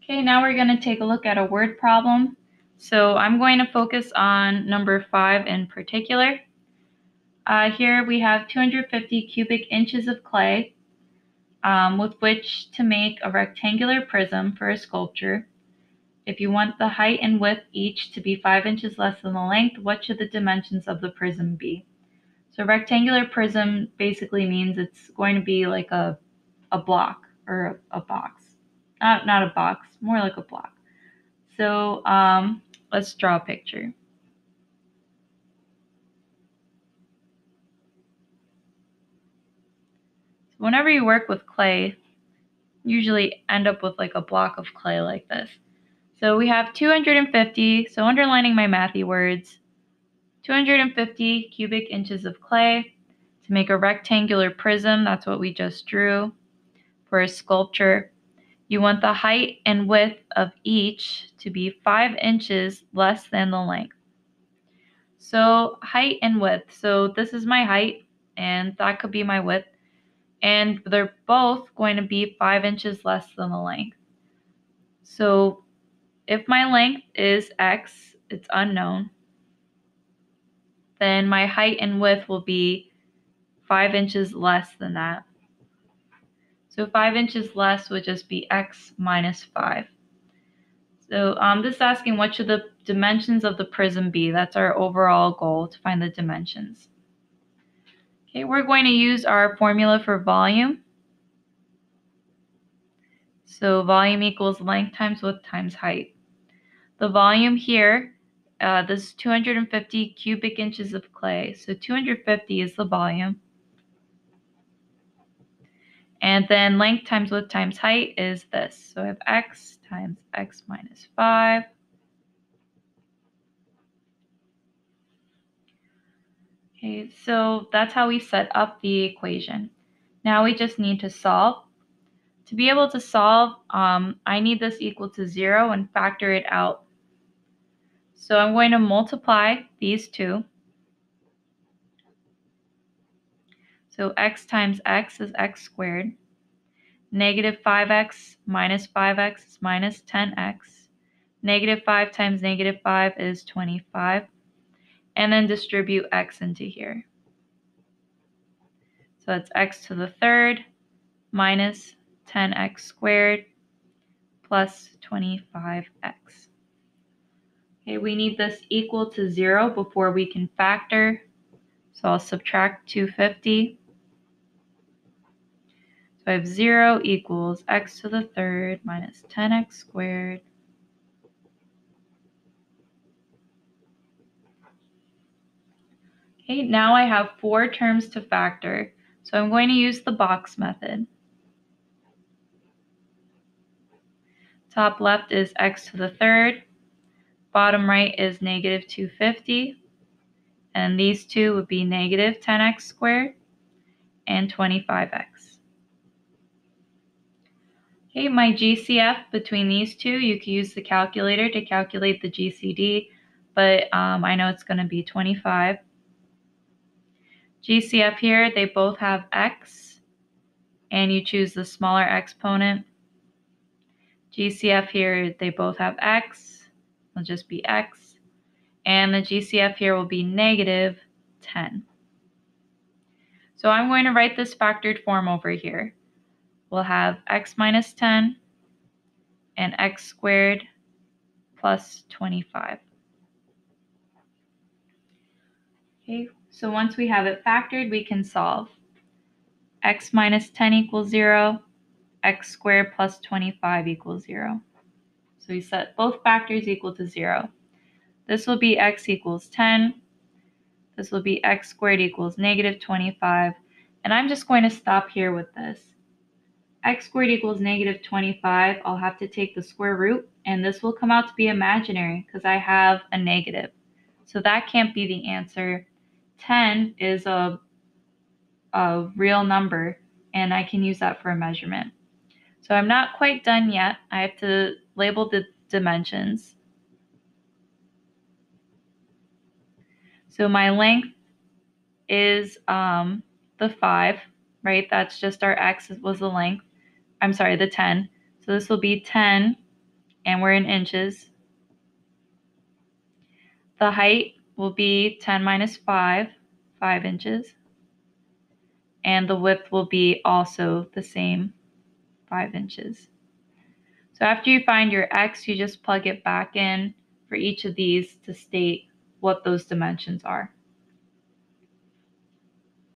Okay, now we're going to take a look at a word problem. So I'm going to focus on number 5 in particular. Here we have 250 cubic inches of clay with which to make a rectangular prism for a sculpture. If you want the height and width each to be 5 inches less than the length, what should the dimensions of the prism be? So rectangular prism basically means it's going to be like a block or a box. Not a box, more like a block. So let's draw a picture. So whenever you work with clay, you usually end up with like a block of clay like this. So we have 250, so underlining my mathy words, 250 cubic inches of clay to make a rectangular prism. That's what we just drew for a sculpture. You want the height and width of each to be 5 inches less than the length. So height and width. So this is my height, and that could be my width. And they're both going to be 5 inches less than the length. So if my length is x, it's unknown, then my height and width will be 5 inches less than that. So 5 inches less would just be x minus 5. So this is asking what should the dimensions of the prism be. That's our overall goal, to find the dimensions. Okay, we're going to use our formula for volume. So volume equals length times width times height. The volume here, this is 250 cubic inches of clay. So 250 is the volume. And then length times width times height is this. So I have x times x minus 5. Okay, so that's how we set up the equation. Now we just need to solve. To be able to solve, I need this equal to 0 and factor it out. So I'm going to multiply these two. So x times x is x squared. Negative 5x minus 5x is minus 10x. Negative 5 times negative 5 is 25. And then distribute x into here. So that's x to the third minus 10x squared plus 25x. Okay, we need this equal to 0 before we can factor. So I'll subtract 250. So I have 0 equals x to the third minus 10x squared. Okay, now I have 4 terms to factor. So I'm going to use the box method. Top left is x to the third. Bottom right is negative 250. And these two would be negative 10x squared and 25x. Okay, my GCF between these two, you can use the calculator to calculate the GCD, but I know it's going to be 25. GCF here, they both have x, and you choose the smaller exponent. GCF here, they both have x, it'll just be x, and the GCF here will be negative 10. So I'm going to write this factored form over here. We'll have x minus 10 and x squared plus 25. Okay, so once we have it factored, we can solve. X minus 10 equals 0, x squared plus 25 equals 0. So we set both factors equal to 0. This will be x equals 10. This will be x squared equals negative 25. And I'm just going to stop here with this. X squared equals negative 25. I'll have to take the square root, and this will come out to be imaginary because I have a negative. So that can't be the answer. 10 is a real number, and I can use that for a measurement. So I'm not quite done yet. I have to label the dimensions. So my length is the 5, right? That's just our x was the length. I'm sorry, the 10. So this will be 10 and we're in inches. The height will be 10 minus 5, 5 inches. And the width will be also the same, 5 inches. So after you find your x, you just plug it back in for each of these to state what those dimensions are.